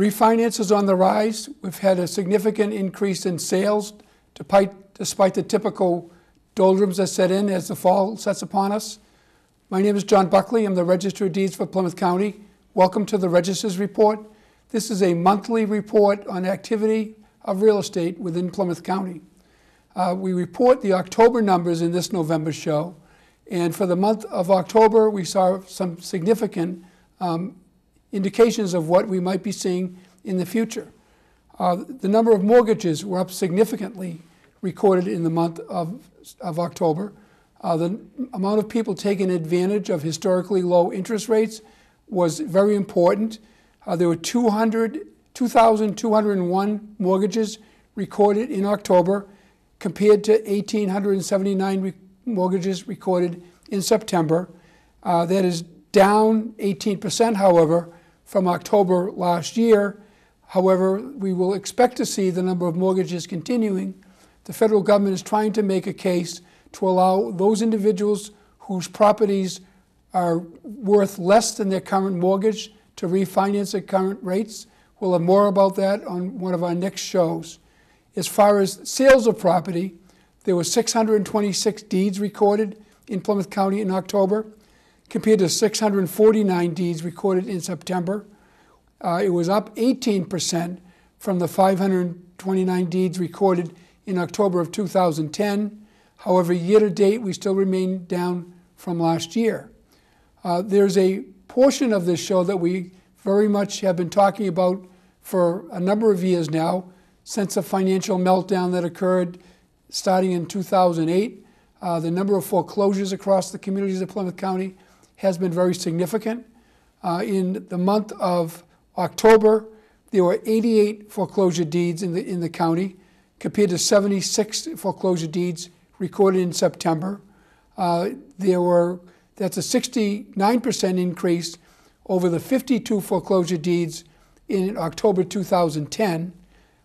Refinance is on the rise. We've had a significant increase in sales despite the typical doldrums that set in as the fall sets upon us. My name is John Buckley. I'm the Registry of Deeds for Plymouth County. Welcome to the Register's Report. This is a monthly report on activity of real estate within Plymouth County. We report the October numbers in this November show, and for the month of October, we saw some significant indications of what we might be seeing in the future. The number of mortgages were up significantly recorded in the month of October. The amount of people taking advantage of historically low interest rates was very important. There were 2,201 mortgages recorded in October compared to 1,879 mortgages recorded in September. That is down 18%, however, from October last year. However, we will expect to see the number of mortgages continuing. The federal government is trying to make a case to allow those individuals whose properties are worth less than their current mortgage to refinance at current rates. We'll have more about that on one of our next shows. As far as sales of property, there were 626 deeds recorded in Plymouth County in October, compared to 649 deeds recorded in September. It was up 18% from the 529 deeds recorded in October of 2010. However, year to date, we still remain down from last year. There's a portion of this show that we very much have been talking about for a number of years now, since the financial meltdown that occurred starting in 2008. The number of foreclosures across the communities of Plymouth County has been very significant. In the month of October, there were 88 foreclosure deeds in the county, compared to 76 foreclosure deeds recorded in September. That's a 69% increase over the 52 foreclosure deeds in October 2010.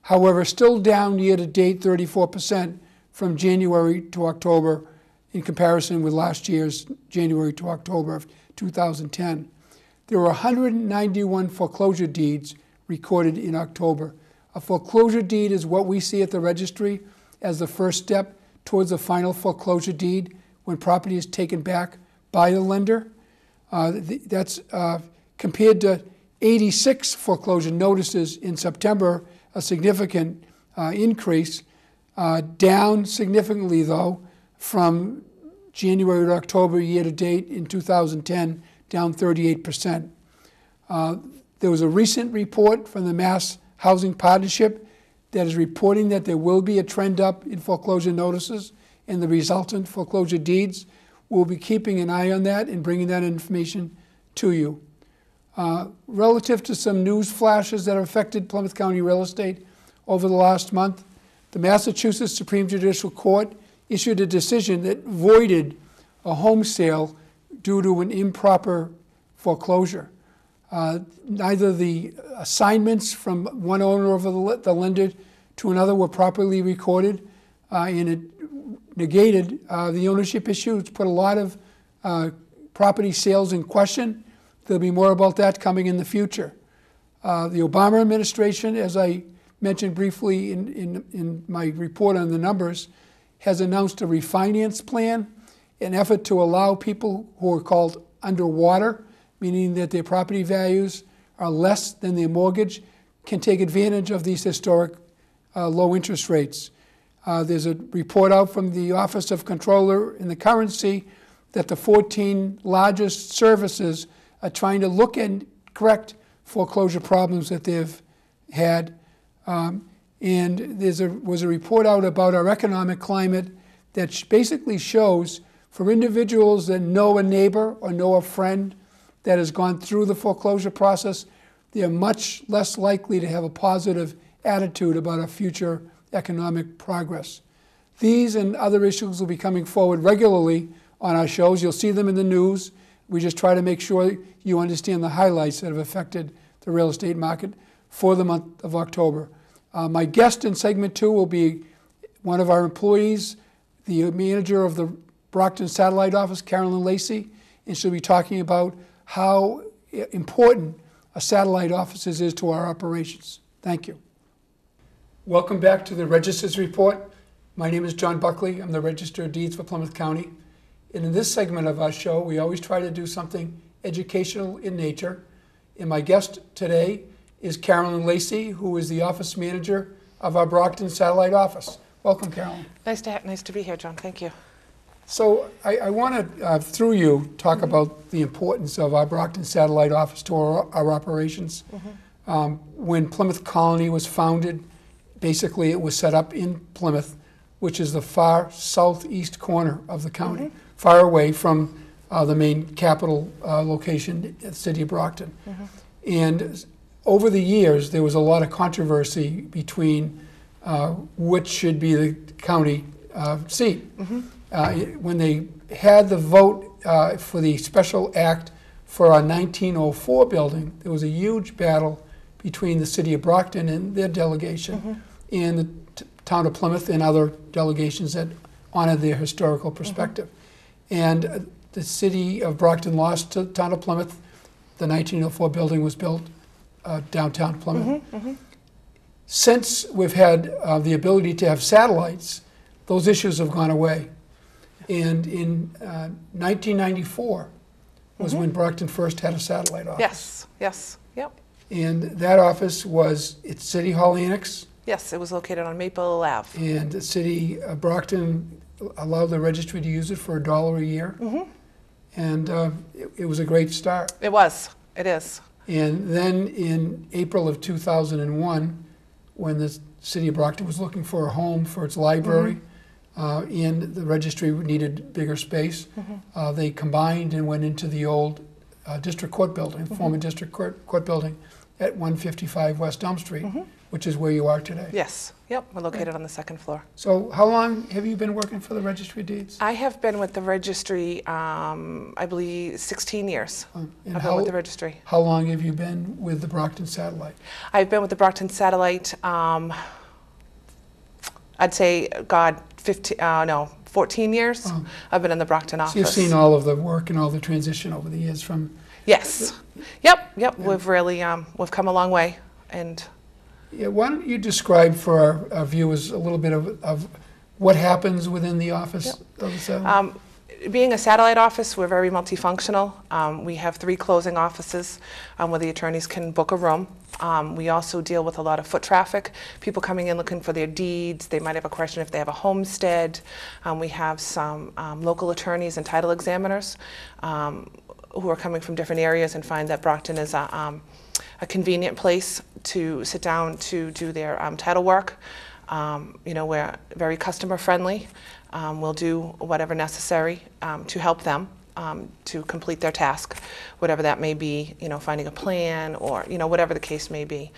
However, still down year to date 34% from January to October in comparison with last year's January to October of 2010. There were 191 foreclosure deeds recorded in October. A foreclosure deed is what we see at the registry as the first step towards a final foreclosure deed when property is taken back by the lender. That's compared to 86 foreclosure notices in September, a significant increase. Down significantly, though, from January to October year to date in 2010, down 38%. There was a recent report from the Mass Housing Partnership that is reporting that there will be a trend up in foreclosure notices and the resultant foreclosure deeds. We'll be keeping an eye on that and bringing that information to you. Relative to some news flashes that have affected Plymouth County real estate over the last month, the Massachusetts Supreme Judicial Court issued a decision that voided a home sale due to an improper foreclosure. Neither the assignments from one owner of the lender to another were properly recorded, and it negated the ownership issue. It's put a lot of property sales in question. There'll be more about that coming in the future. The Obama administration, as I mentioned briefly in my report on the numbers, has announced a refinance plan, an effort to allow people who are called underwater, meaning that their property values are less than their mortgage, can take advantage of these historic low interest rates. There's a report out from the Office of Comptroller in the Currency that the 14 largest services are trying to look and correct foreclosure problems that they've had. And was a report out about our economic climate that basically shows for individuals that know a neighbor or know a friend that has gone through the foreclosure process, they are much less likely to have a positive attitude about our future economic progress. These and other issues will be coming forward regularly on our shows. You'll see them in the news. We just try to make sure you understand the highlights that have affected the real estate market for the month of October. My guest in segment 2 will be one of our employees, the manager of the Brockton Satellite Office, Carolyn Lacey, and she'll be talking about how important a satellite office is to our operations. Thank you. Welcome back to the Register's Report. My name is John Buckley. I'm the Register of Deeds for Plymouth County. And in this segment of our show, we always try to do something educational in nature. And my guest today is Carolyn Lacey, who is the office manager of our Brockton satellite office. Welcome, Carolyn. Nice to be here, John. Thank you. So I want to, through you, talk about the importance of our Brockton satellite office to our operations. When Plymouth Colony was founded, basically it was set up in Plymouth, which is the far southeast corner of the county, far away from the main capital location, the city of Brockton. And over the years, there was a lot of controversy between which should be the county seat. When they had the vote for the special act for our 1904 building, there was a huge battle between the city of Brockton and their delegation and the town of Plymouth and other delegations that honored their historical perspective. And the city of Brockton lost to the town of Plymouth. The 1904 building was built downtown Plymouth. Since we've had the ability to have satellites, those issues have gone away. And in 1994 was when Brockton first had a satellite office. Yes, yep. And that office was at City Hall Annex. Yes, it was located on Maple Ave. And the city of Brockton allowed the registry to use it for $1 a year. And it was a great start. It was. It is. And then in April of 2001, when the city of Brockton was looking for a home for its library, and the registry needed bigger space, they combined and went into the old district court building, former district court building at 155 West Elm Street, which is where you are today. Yes, yep, we're located on the second floor. So how long have you been working for the Registry of Deeds? I have been with the registry, I believe, 16 years. I've been with the registry. How long have you been with the Brockton satellite? I've been with the Brockton satellite, I'd say, 14 years. I've been in the Brockton office. So you've seen all of the work and all the transition over the years from... Yes. Yep. We've really, we've come a long way. And yeah, why don't you describe for our viewers a little bit of what happens within the office of the satellite? Being a satellite office, we're very multifunctional. We have 3 closing offices where the attorneys can book a room. We also deal with a lot of foot traffic, people coming in looking for their deeds. They might have a question if they have a homestead. We have some local attorneys and title examiners who are coming from different areas and find that Brockton is a convenient place to sit down to do their title work. You know, we're very customer friendly. We'll do whatever necessary to help them to complete their task, whatever that may be, you know, finding a plan or, you know, whatever the case may be.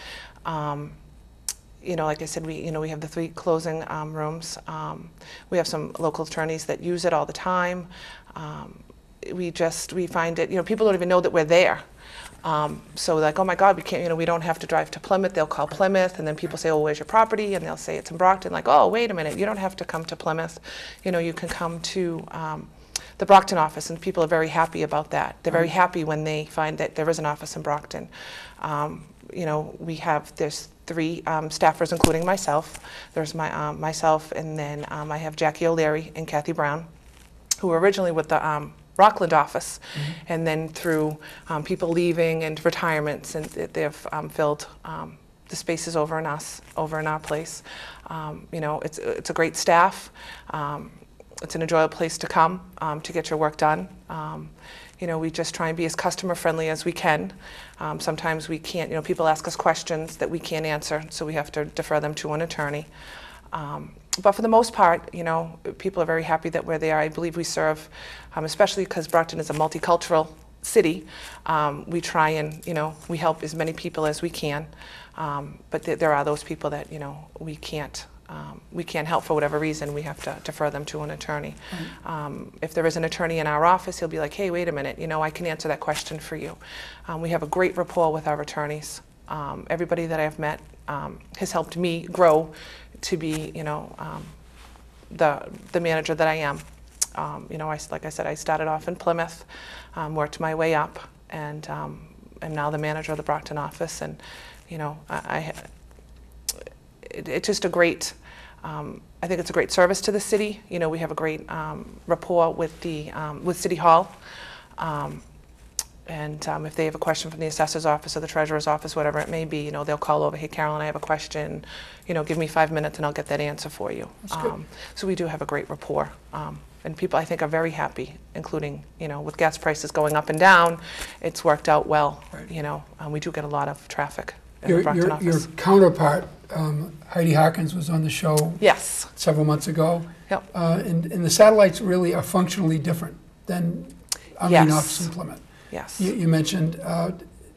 You know, like I said, we have the 3 closing rooms. We have some local attorneys that use it all the time. We find it, you know, people don't even know that we're there. So like, oh my God, we can't, you know, we don't have to drive to Plymouth. They'll call Plymouth, and then people say, oh, where's your property? And they'll say it's in Brockton. Like, oh, wait a minute, you don't have to come to Plymouth. You know, you can come to the Brockton office, and people are very happy about that. They're very happy when they find that there is an office in Brockton. You know, there's 3 staffers, including myself. There's myself, and then I have Jackie O'Leary and Kathy Brown, who were originally with the Rockland office, and then through people leaving and retirements, and they've filled the spaces over in our place. You know, it's a great staff. It's an enjoyable place to come to get your work done. You know, we just try and be as customer friendly as we can. Sometimes we can't, you know, people ask us questions that we can't answer, so we have to defer them to an attorney. But for the most part, you know, people are very happy that we're there. I believe we serve, especially because Brockton is a multicultural city, we try and, you know, we help as many people as we can. But there are those people that, you know, we can't help for whatever reason. We have to defer them to an attorney. If there is an attorney in our office, he'll be like, hey, wait a minute, you know, I can answer that question for you. We have a great rapport with our attorneys. Everybody that I've met has helped me grow to be, you know, the manager that I am. You know, like I said, I started off in Plymouth, worked my way up, and am now the manager of the Brockton office, and it's just a great. I think it's a great service to the city. We have a great rapport with with City Hall. And if they have a question from the assessor's office or the treasurer's office, whatever it may be, they'll call over, hey, Carolyn, I have a question, give me 5 minutes and I'll get that answer for you. So we do have a great rapport. And people, I think, are very happy, including, with gas prices going up and down, it's worked out well. Right. We do get a lot of traffic in the Brockton office. Your counterpart, Heidi Harkins, was on the show several months ago. Yep. And the satellites really are functionally different than our main office in Plymouth. Yes. You mentioned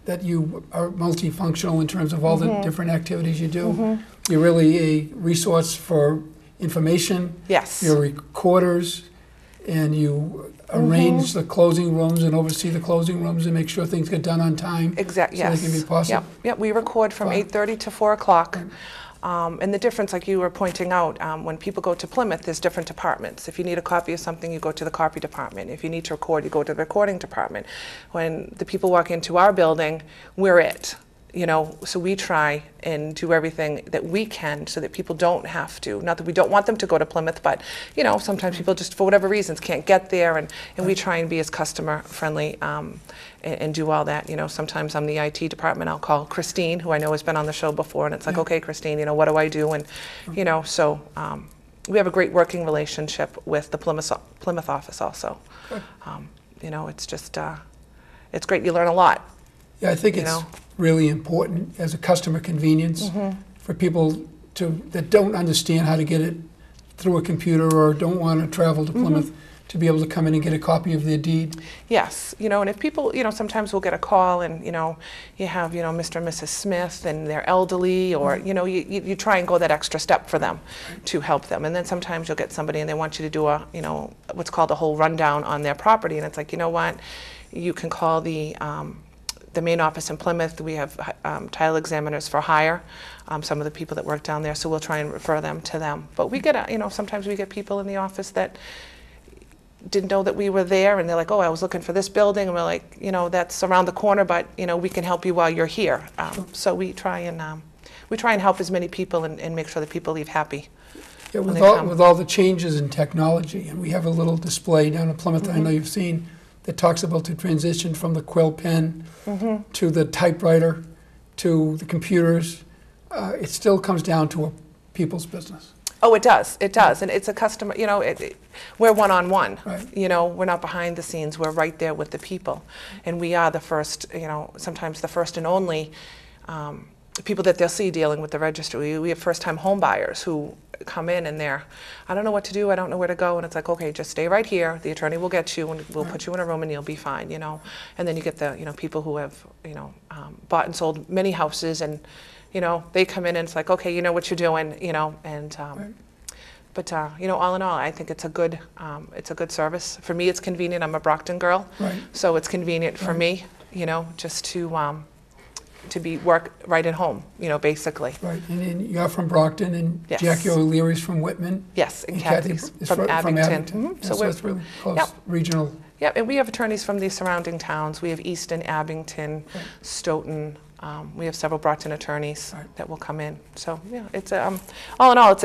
that you are multifunctional in terms of all the different activities you do. You're really a resource for information. Yes. You're recorders, and you arrange the closing rooms and oversee the closing rooms and make sure things get done on time. Exactly. So Yes. they can be possible. Yep. We record from 8:30 to 4 o'clock. And the difference, like you were pointing out, when people go to Plymouth, there's different departments. If you need a copy of something, you go to the copy department. If you need to record, you go to the recording department. When the people walk into our building, we're it. So we try and do everything that we can so that people don't have to. Not that we don't want them to go to Plymouth, but sometimes people just, for whatever reasons, can't get there, and we try and be as customer friendly and do all that. Sometimes I'm the IT department. I'll call Christine, who I know has been on the show before, and it's like, okay, Christine, what do I do? And so we have a great working relationship with the Plymouth office also. It's just it's great. You learn a lot. Yeah, I think it's really important as a customer convenience for people that don't understand how to get it through a computer or don't want to travel to Plymouth to be able to come in and get a copy of their deed. Yes, and if people, sometimes we'll get a call and, you have, Mr. and Mrs. Smith and they're elderly, or, you try and go that extra step for them to help them. And then sometimes you'll get somebody and they want you to do a, what's called a whole rundown on their property. And it's like, what, you can call the main office in Plymouth. We have title examiners for hire, some of the people that work down there, so we'll try and refer them to them. But we get, sometimes we get people in the office that didn't know that we were there, and they're like, oh, I was looking for this building, and we're like, that's around the corner, but, we can help you while you're here. So we try and help as many people and make sure that people leave happy. Yeah, with all the changes in technology, and we have a little display down in Plymouth I know you've seen, that talks about the transition from the quill pen to the typewriter to the computers. It still comes down to a people's business. Oh, it does. It does. And it's a customer, we're one-on-one. Right. We're not behind the scenes. We're right there with the people. And we are the first, sometimes the first and only people that they'll see dealing with the registry. We have first-time home buyers who come in and I don't know what to do, I don't know where to go, and it's like, okay, just stay right here, the attorney will get you and we'll put you in a room and you'll be fine, And then you get the, people who have, bought and sold many houses, and, they come in and it's like, okay, you know what you're doing, and, but, all in all, I think it's a good service. For me, it's convenient. I'm a Brockton girl, so it's convenient for me, just to work right at home, basically. Right, and you're from Brockton, and Yes. Jackie O'Leary's from Whitman. Yes, and Kathy's from Abington. So it's really close, regional. Yeah, and we have attorneys from the surrounding towns. We have Easton, Abington, Stoughton. We have several Brockton attorneys that will come in. So yeah, it's all in all, it's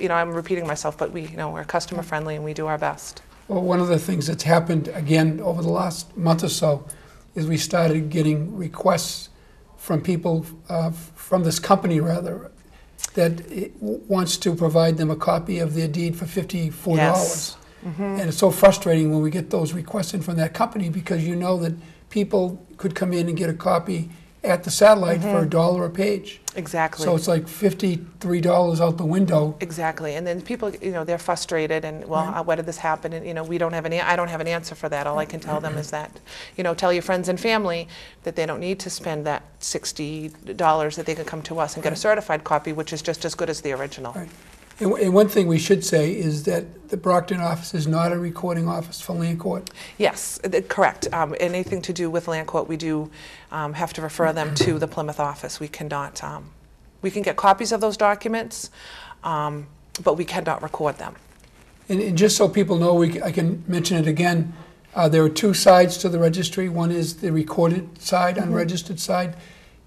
I'm repeating myself, but we're customer friendly and we do our best. Well, one of the things that's happened again over the last month or so is we started getting requests from people, from this company rather, that wants to provide them a copy of their deed for $54. Yes. And it's so frustrating when we get those requests in from that company, because that people could come in and get a copy at the satellite for $1 a page. Exactly. So it's like $53 out the window. Exactly, and then people, they're frustrated, and why did this happen? And we don't have I don't have an answer for that. All I can tell them is that, tell your friends and family that they don't need to spend that $60, that they can come to us and get a certified copy, which is just as good as the original. Right. And one thing we should say is that the Brockton office is not a recording office for land court. Yes, correct. Anything to do with land court, we do have to refer them to the Plymouth office. We cannot. We can get copies of those documents, but we cannot record them. And just so people know, I can mention it again, There are two sides to the registry. One is the recorded side, unregistered side.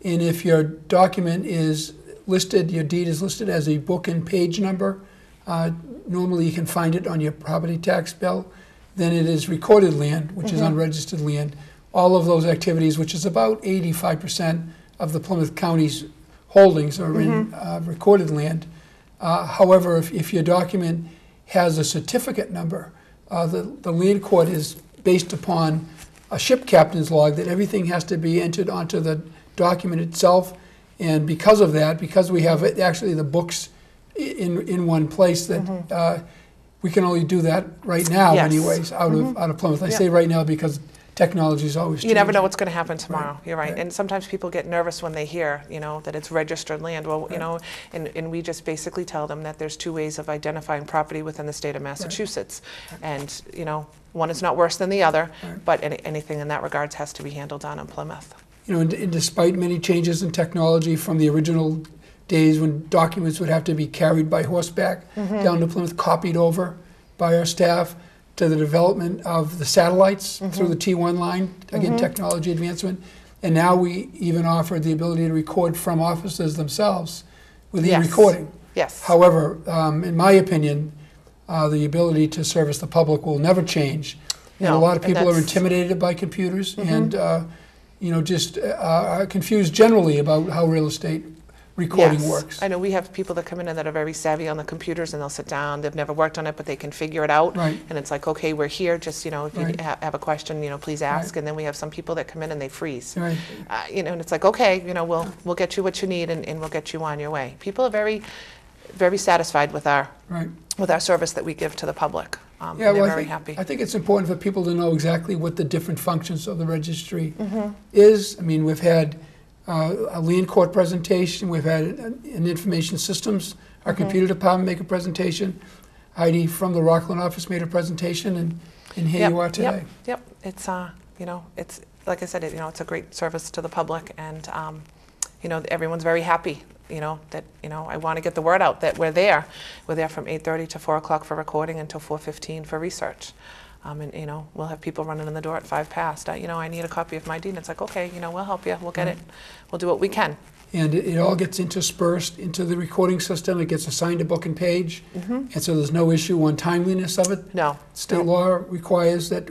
And if your document is listed, your deed is listed as a book and page number, normally you can find it on your property tax bill, then it is recorded land, which is unregistered land. All of those activities, which is about 85% of the Plymouth County's holdings, are in recorded land. However, if your document has a certificate number, the land court is based upon a ship captain's log that everything has to be entered onto the document itself. And because of that, because we have actually the books in one place, that we can only do that right now, anyways, out of Plymouth. I say right now because technology is always changing. You never know what's going to happen tomorrow. Right. You're right. Right. And sometimes people get nervous when they hear, that it's registered land. Well, and we just basically tell them that there's two ways of identifying property within the state of Massachusetts. And, one is not worse than the other, but anything in that regards has to be handled down in Plymouth. And despite many changes in technology from the original days when documents would have to be carried by horseback down to Plymouth, copied over by our staff, to the development of the satellites through the T1 line, again, technology advancement. And now we even offer the ability to record from offices themselves with e-recording. Yes. However, in my opinion, the ability to service the public will never change. And a lot of people are intimidated by computers and just are confused generally about how real estate recording works. I know we have people that come in and that are very savvy on the computers, and they'll sit down, they've never worked on it, but they can figure it out. Right. And it's like, okay, we're here, just, if you have a question, please ask. And then we have some people that come in and they freeze. Right. And it's like, okay, we'll get you what you need, and we'll get you on your way. People are very, very satisfied with our service that we give to the public. They're very happy. I think it's important for people to know exactly what the different functions of the registry is. I mean, we've had a land court presentation, we've had an information systems, our computer department make a presentation, Heidi from the Rockland office made a presentation, and here you are today. Yep. It's it's like I said, it's a great service to the public, and everyone's very happy. That I want to get the word out that we're there. We're there from 8:30 to 4 o'clock for recording until 4:15 for research. And we'll have people running in the door at 5 past. I need a copy of my deed. And it's like, okay, we'll help you. We'll get it. We'll do what we can. And it all gets interspersed into the recording system. It gets assigned to book and page. And so there's no issue on timeliness of it. No. State law requires that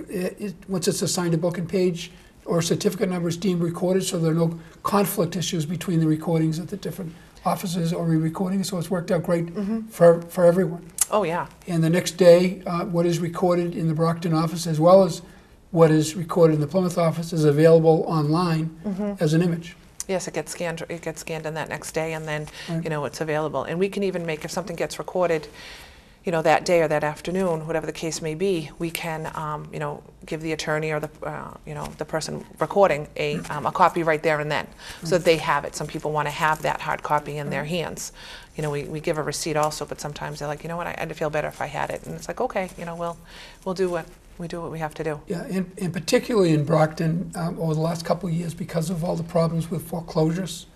once it's assigned to book and page or certificate number is deemed recorded, so there are no conflict issues between the recordings at the different offices or re-recording. So it's worked out great for everyone. Oh, yeah. And the next day, what is recorded in the Brockton office as well as what is recorded in the Plymouth office is available online as an image. Yes, it gets scanned. It gets scanned in that next day, and then it's available. And we can even make, if something gets recorded, that day or that afternoon, whatever the case may be, we can give the attorney or the the person recording a copy right there and then, so that they have it. Some people want to have that hard copy in their hands. We give a receipt also, but sometimes they're like, I'd feel better if I had it. And it's like, okay, we'll do what we have to do. Yeah, and particularly in Brockton, over the last couple of years, because of all the problems with foreclosures,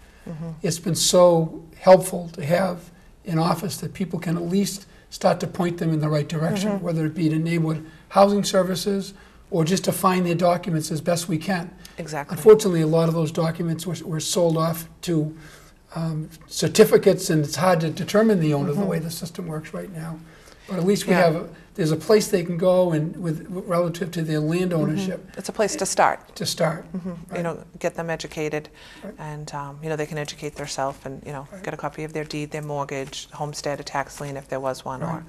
it's been so helpful to have an office that people can at least start to point them in the right direction, whether it be to neighborhood housing services or just to find their documents as best we can. Exactly. Unfortunately, a lot of those documents were sold off to certificates, and it's hard to determine the owner the way the system works right now. But at least we have there's a place they can go and with relative to their land ownership. It's a place to start. Right. Get them educated, and they can educate themselves, and get a copy of their deed, their mortgage, homestead, a tax lien if there was one, or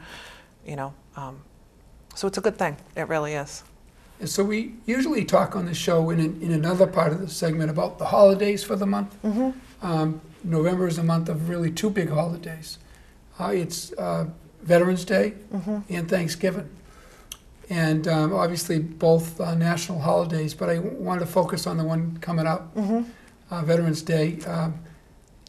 so it's a good thing. It really is. And so we usually talk on the show in another part of the segment about the holidays for the month. November is a month of really two big holidays. It's Veterans Day and Thanksgiving. And obviously both national holidays, but I wanted to focus on the one coming up, Veterans Day.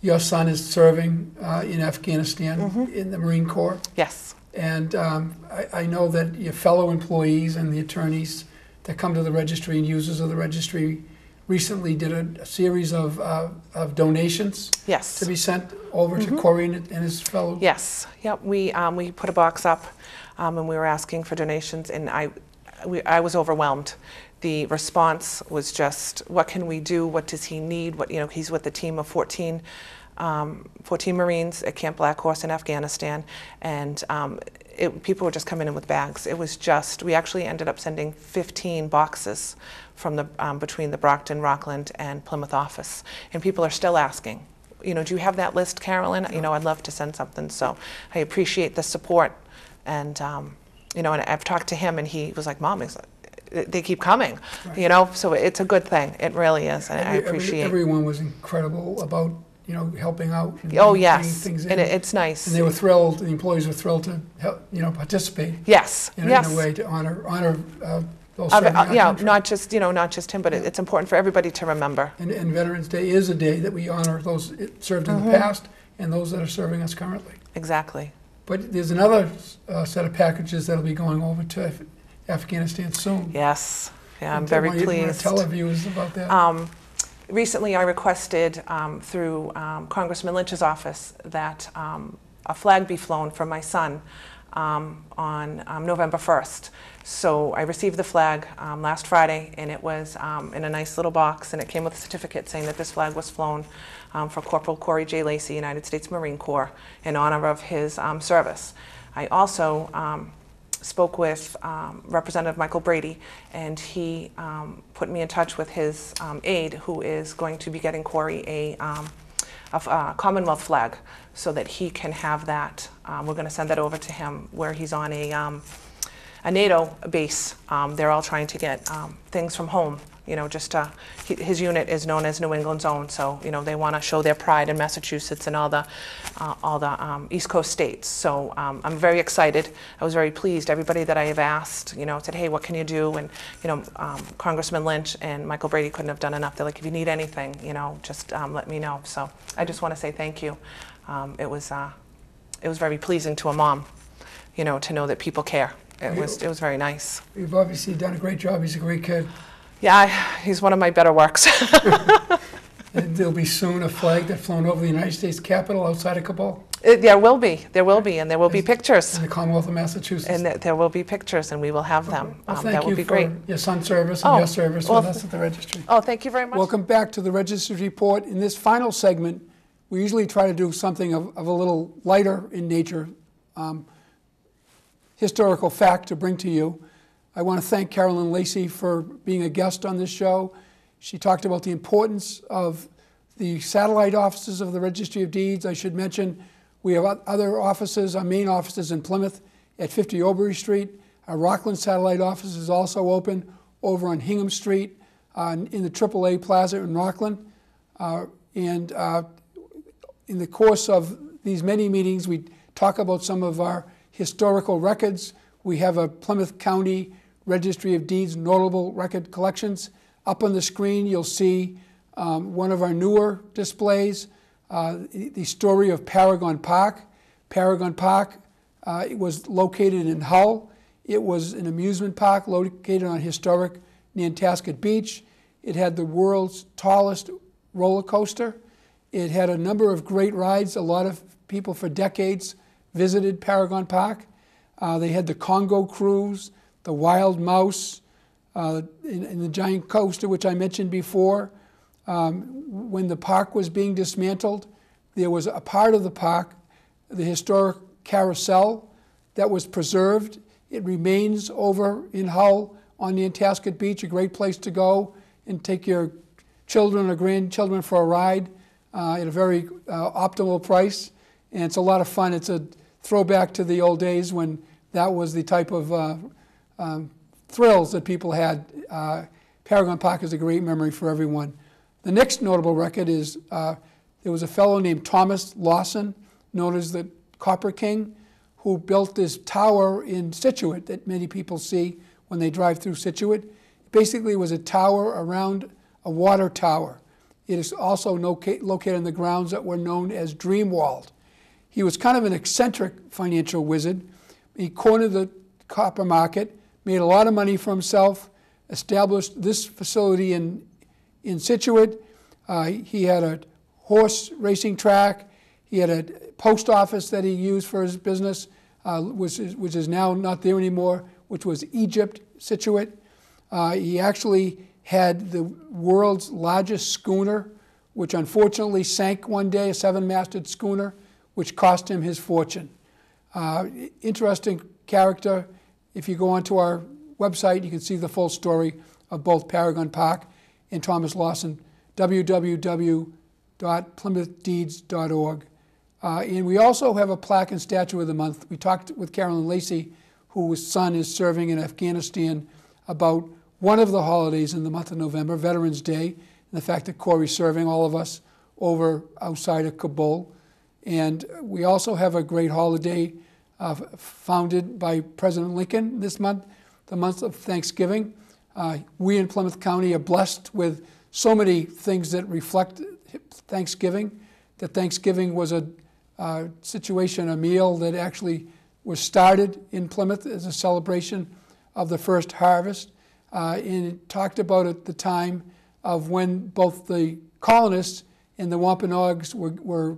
Your son is serving in Afghanistan in the Marine Corps. Yes. And I know that your fellow employees and the attorneys that come to the registry and users of the registry recently did a series of donations to be sent over to Corey and his fellow. Yes. Yep. We put a box up, and we were asking for donations, and I was overwhelmed. The response was just, what can we do? What does he need? What, he's with a team of 14 Marines at Camp Black Horse in Afghanistan, and people were just coming in with bags. It was just, we actually ended up sending 15 boxes from between the Brockton, Rockland, and Plymouth office, and people are still asking, do you have that list, Carolyn? I'd love to send something. So I appreciate the support, and and I've talked to him, and he was like, Mom, they keep coming, right. So it's a good thing. It really is, and I appreciate. Everyone was incredible about helping out. And oh yes, things in. And it's nice. And they were thrilled. The employees were thrilled to help, participate. Yes, in yes. a way to honor those serving our country. not just him, but it's important for everybody to remember. And Veterans Day is a day that we honor those served in the past and those that are serving us currently. Exactly. But there's another set of packages that'll be going over to Afghanistan soon. Yes. Yeah, I'm very pleased. You want to tell our viewers about that? Recently, I requested through Congressman Lynch's office that a flag be flown for my son on November 1st. So I received the flag last Friday, and it was in a nice little box, and it came with a certificate saying that this flag was flown for Corporal Corey J. Lacey, United States Marine Corps, in honor of his service. I also spoke with Representative Michael Brady, and he put me in touch with his aide, who is going to be getting Corey a Commonwealth flag so that he can have that. We're going to send that over to him where he's on a NATO base. They're all trying to get things from home. His unit is known as New England Zone, so they want to show their pride in Massachusetts and all the East Coast states. So I'm very excited. I was very pleased. Everybody that I have asked, said, "Hey, what can you do?" And Congressman Lynch and Michael Brady couldn't have done enough. They're like, "If you need anything, just let me know." So I just want to say thank you. It was very pleasing to a mom, to know that people care. It was very nice. You've obviously done a great job. He's a great kid. Yeah, he's one of my better works. And there'll be soon a flag that's flown over the United States Capitol outside of Kabul. There will be, and there will be pictures. In the Commonwealth of Massachusetts. And there will be pictures, and we will have them. Well, that would be great. Your son's service and your service with us at the registry. Oh, thank you very much. Welcome back to the Registry Report. In this final segment, we usually try to do something of a little lighter in nature, historical fact to bring to you. I want to thank Carolyn Lacey for being a guest on this show. She talked about the importance of the satellite offices of the Registry of Deeds. I should mention we have other offices, our main office is in Plymouth at 50 Oberry Street. Our Rockland satellite office is also open over on Hingham Street in the AAA Plaza in Rockland. In the course of these many meetings, we talk about some of our historical records. We have a Plymouth County Registry of Deeds notable record collections. Up on the screen, you'll see one of our newer displays, the story of Paragon Park. Paragon Park it was located in Hull. It was an amusement park located on historic Nantasket Beach. It had the world's tallest roller coaster. It had a number of great rides. A lot of people for decades visited Paragon Park. They had the Congo Cruise, the Wild Mouse, and the giant coaster, which I mentioned before. When the park was being dismantled, there was a part of the park, the historic carousel, that was preserved. It remains over in Hull on Nantasket Beach, a great place to go and take your children or grandchildren for a ride at a very optimal price. And it's a lot of fun. It's a throwback to the old days when that was the type of thrills that people had. Paragon Park is a great memory for everyone. The next notable record is there was a fellow named Thomas Lawson, known as the Copper King, who built this tower in Scituate that many people see when they drive through Scituate. It basically was a tower around a water tower. It is also located on the grounds that were known as Dreamwald. He was kind of an eccentric financial wizard. He cornered the copper market, made a lot of money for himself, established this facility in Scituate. He had a horse racing track. He had a post office that he used for his business, which is now not there anymore, which was Egypt. Situate. He actually had the world's largest schooner, which unfortunately sank one day, a 7-masted schooner, which cost him his fortune. Interesting character. If you go onto our website, you can see the full story of both Paragon Park and Thomas Lawson, www.plymouthdeeds.org. And we also have a plaque and statue of the month. We talked with Carolyn Lacey, whose son is serving in Afghanistan, about one of the holidays in the month of November, Veterans Day, and the fact that Corey's serving all of us over outside of Kabul. And we also have a great holiday founded by President Lincoln this month, the month of Thanksgiving. We in Plymouth County are blessed with so many things that reflect Thanksgiving, that Thanksgiving was a situation, a meal that actually was started in Plymouth as a celebration of the first harvest. And it talked about at the time of when both the colonists and the Wampanoags were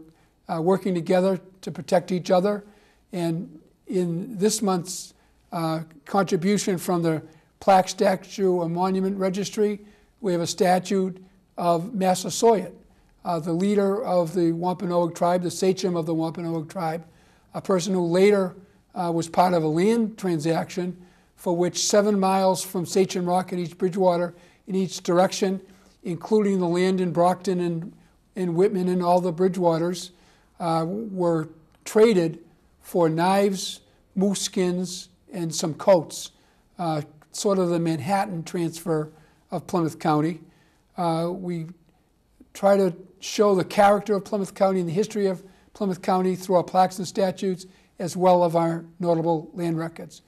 working together to protect each other. And in this month's contribution from the Plaque, Statue, and Monument Registry, we have a statue of Massasoit, the leader of the Wampanoag tribe, the sachem of the Wampanoag tribe, a person who later was part of a land transaction for which 7 miles from Sachem Rock and East Bridgewater in each direction, including the land in Brockton and Whitman and all the Bridgewaters, were traded for knives, moose skins, and some coats, sort of the Manhattan transfer of Plymouth County. We try to show the character of Plymouth County and the history of Plymouth County through our plaques and statutes, as well as our notable land records.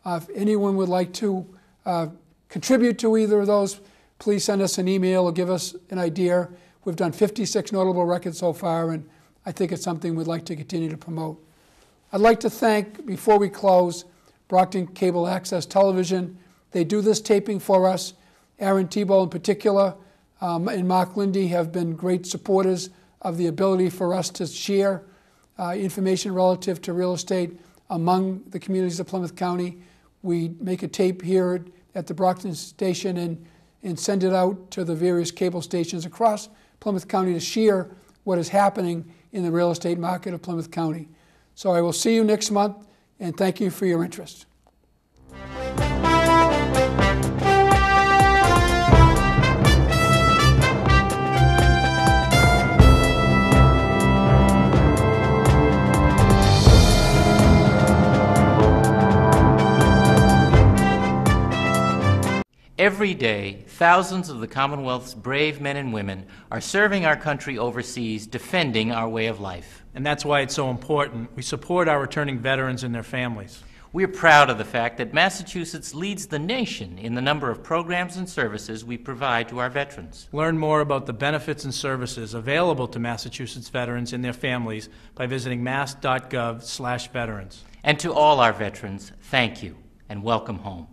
If anyone would like to contribute to either of those, please send us an email or give us an idea. We've done 56 notable records so far, and I think it's something we'd like to continue to promote. I'd like to thank, before we close, Brockton Cable Access Television. They do this taping for us. Aaron Tebow in particular and Mark Lindy have been great supporters of the ability for us to share information relative to real estate among the communities of Plymouth County. We make a tape here at the Brockton station and send it out to the various cable stations across Plymouth County to share what is happening in the real estate market of Plymouth County. So I will see you next month, and thank you for your interest. Every day, thousands of the Commonwealth's brave men and women are serving our country overseas, defending our way of life. And that's why it's so important. We support our returning veterans and their families. We're proud of the fact that Massachusetts leads the nation in the number of programs and services we provide to our veterans. Learn more about the benefits and services available to Massachusetts veterans and their families by visiting mass.gov/veterans. And to all our veterans, thank you and welcome home.